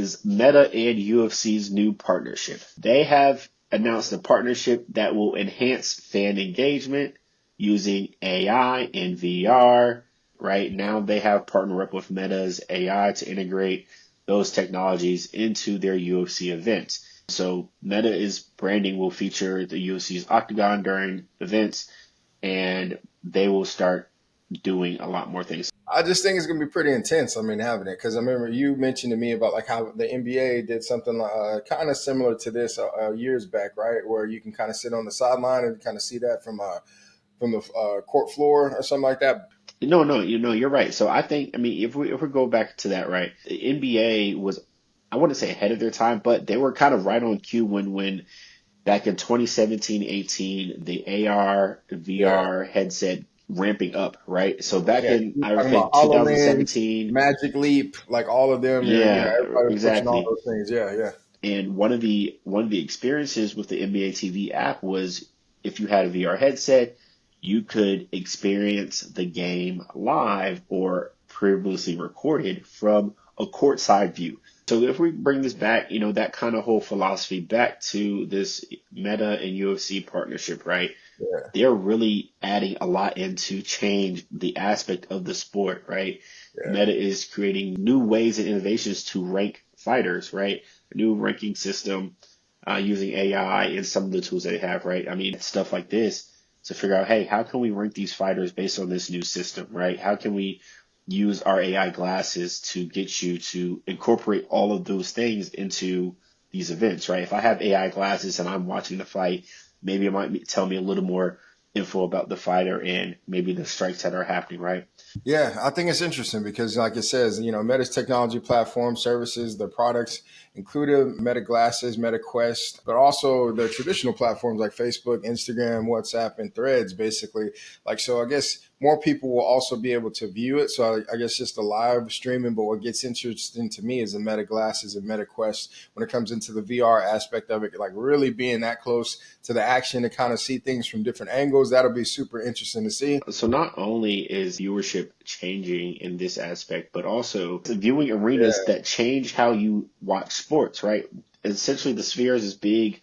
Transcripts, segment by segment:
is Meta and UFC's new partnership. They have announced a partnership that will enhance fan engagement using AI and VR. Right now, they have partnered up with Meta's AI to integrate those technologies into their UFC events. So Meta's branding will feature the UFC's Octagon during events, and they will start doing a lot more things. I just think it's going to be pretty intense. I mean, having it, because I remember you mentioned to me about like how the NBA did something kind of similar to this years back, right? Where you can kind of sit on the sideline and kind of see that from the court floor or something like that. No, you're right. So I think, I mean, if we go back to that, right, the NBA was, I wouldn't say ahead of their time, but they were kind of right on cue when back in 2017-18, the AR, VR headset ramping up, right? So back in, I Talking think about HoloLens, 2017, Magic Leap, like all of them. yeah, Everybody was pushing all exactly. those things. Yeah. And one of the experiences with the NBA TV app was if you had a VR headset, you could experience the game live or previously recorded from a courtside view. So if we bring this back, that kind of whole philosophy back to this Meta and UFC partnership, right? Yeah. They're really adding a lot in to change the aspect of the sport, right? Yeah. Meta is creating new ways and innovations to rank fighters, right? A new ranking system using AI and some of the tools they have, right? I mean, stuff like this to figure out, hey, how can we rank these fighters based on this new system, right? How can we use our AI glasses to get you to incorporate all of those things into these events, right? If I have AI glasses and I'm watching the fight, maybe it might tell me a little more info about the fighter and maybe the strikes that are happening, right? Yeah, I think it's interesting because, like it says, Meta's technology platform services, the products included Meta Glasses, Meta Quest, but also the traditional platforms like Facebook, Instagram, WhatsApp, and Threads, basically. So I guess more people will also be able to view it. So I guess just the live streaming, but what gets interesting to me is the Meta Glasses and Meta Quest when it comes into the VR aspect of it, like really being that close to the action to kind of see things from different angles. That'll be super interesting to see. So not only is viewership changing in this aspect, but also the viewing arenas that change how you watch sports, right? Essentially, the Sphere is this big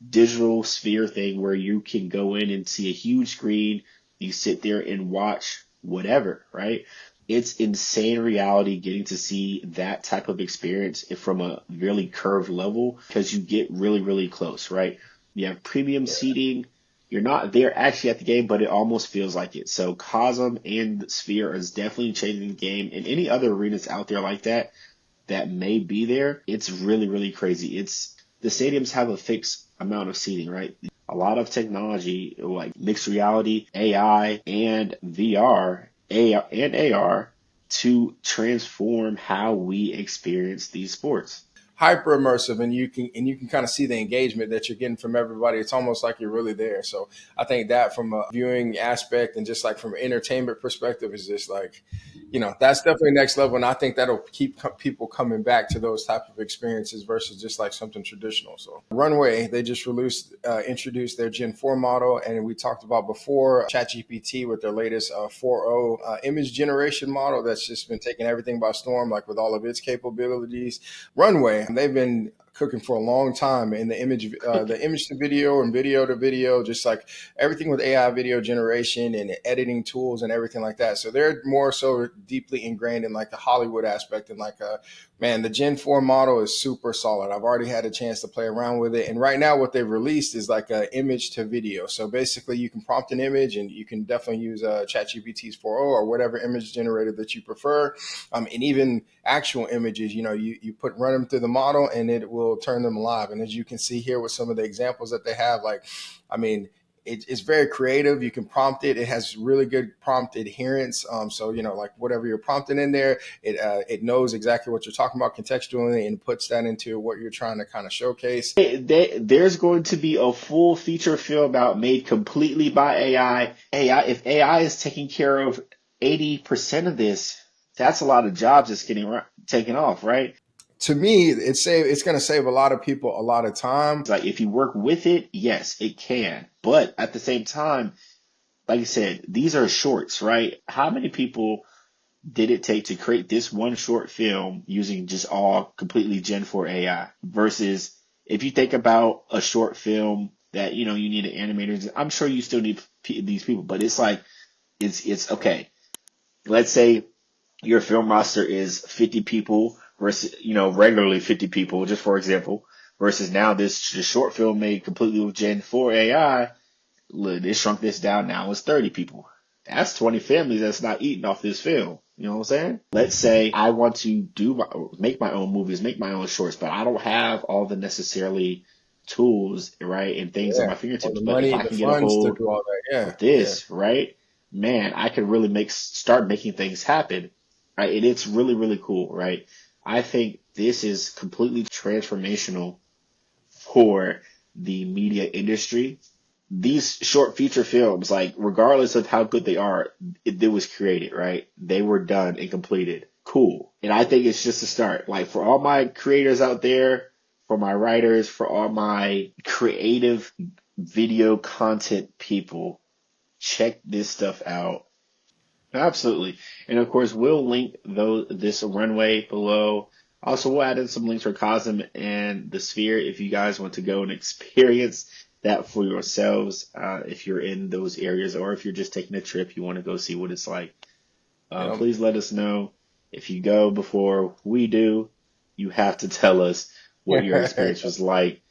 digital sphere thing where you can go in and see a huge screen. You sit there and watch whatever, right? It's insane reality getting to see that type of experience from a really curved level because you get really, really close, right? You have premium seating. You're not there actually at the game, but it almost feels like it. So Cosm and Sphere is definitely changing the game. And any other arenas out there like that may be there, it's really, really crazy. The stadiums have a fixed amount of seating, right? A lot of technology like mixed reality, AI, and VR, and AR to transform how we experience these sports. Hyper immersive, and you can kind of see the engagement that you're getting from everybody. It's almost like you're really there. So I think that from a viewing aspect and just like from an entertainment perspective is just like, that's definitely next level. And I think that'll keep people coming back to those type of experiences versus just like something traditional. So Runway, they just introduced their Gen 4 model. And we talked about before ChatGPT with their latest 4.0 image generation model that's just been taking everything by storm, like with all of its capabilities. Runway, they've been cooking for a long time in the image to video and video to video, just like everything with AI video generation and editing tools and everything like that. So they're more so deeply ingrained in like the Hollywood aspect and the Gen 4 model is super solid. I've already had a chance to play around with it. And right now what they've released is like a image to video. So basically you can prompt an image and you can definitely use ChatGPT's 4.0 or whatever image generator that you prefer. And even actual images, you run them through the model and it will turn them live. And as you can see here with some of the examples that they have, it's very creative. You can prompt it. It has really good prompt adherence. So, like whatever you're prompting in there, it knows exactly what you're talking about contextually and puts that into what you're trying to kind of showcase. There's going to be a full feature film out made completely by AI. If AI is taking care of 80% of this, that's a lot of jobs that's getting taken off, right? To me, it's going to save a lot of people a lot of time. Like if you work with it, yes, it can. But at the same time, like I said, these are shorts, right? How many people did it take to create this one short film using just all completely Gen 4 AI versus if you think about a short film that you need an animator. I'm sure you still need these people, but it's like it's okay. Let's say your film roster is 50 people versus regularly 50 people, just for example, versus now this short film made completely with Gen 4 AI. Look, they shrunk this down. Now it's 30 people. That's 20 families that's not eating off this film. You know what I'm saying? Let's say I want to make my own movies, make my own shorts, but I don't have all the necessarily tools, right, and things at Yeah. my Or fingertips. the But if money, I the can get a funds to hold do all that. Yeah. of Yeah. this, right, man, I could really start making things happen, right? And it's really, really cool, right? I think this is completely transformational for the media industry. These short feature films, like regardless of how good they are, it was created, right? They were done and completed. Cool. And I think it's just a start. Like for all my creators out there, for my writers, for all my creative video content people, check this stuff out. Absolutely. And of course, we'll link this runway below. Also, we'll add in some links for Cosm and the Sphere if you guys want to go and experience that for yourselves. If you're in those areas or if you're just taking a trip, you want to go see what it's like. Yeah. Please let us know. If you go before we do, you have to tell us what your experience was like.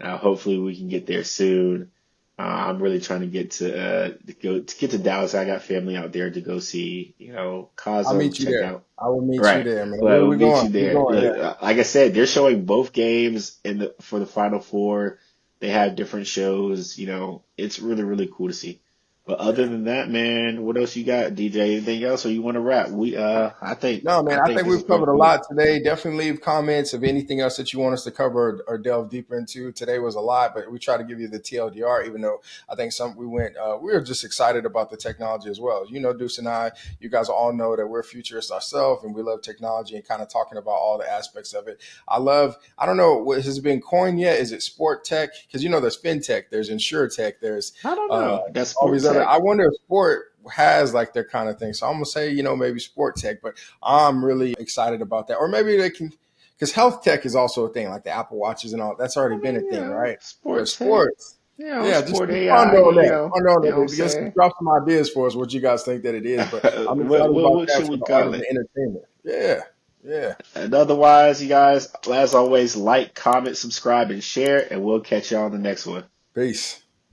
Hopefully, we can get there soon. I'm really trying to get to Dallas. I got family out there to go see, I'll Cosm, meet you check there. out. I will meet you Right. there, man. Well, Where we'll we meet going? you We there. going? Look, Yeah. like I said, they're showing both games for the Final Four. They have different shows. It's really, really cool to see. But other Yeah. than that, man, what else you got, DJ? Anything else, or you want to wrap? No, man, I I think think this is we've pretty covered a cool. lot today. Definitely leave comments of anything else that you want us to cover or delve deeper into. Today was a lot, but we try to give you the TLDR, even though I think we were just excited about the technology as well. Deuce and I, you guys all know that we're futurists ourselves and we love technology and kind of talking about all the aspects of it. I don't know what has been coined yet. Is it sport tech? Because, there's fintech, there's insure tech, there's I don't uh, know. That's all sport these other, tech. I wonder if sport has like their kind of thing. So I'm gonna say, maybe sport tech, but I'm really excited about that. Or maybe they can, because health tech is also a thing, like the Apple Watches and all. That's already I been a mean, thing, right? sport But tech. sports, yeah, just Sport AI. ponder on that. Ponder on You know what I'm that. Just saying? drop some ideas for us. What you guys think that it is? But I'm excited about What that should for we the art call of the it? entertainment. Yeah, yeah. And otherwise, you guys, as always, like, comment, subscribe, and share, and we'll catch you on the next one. Peace.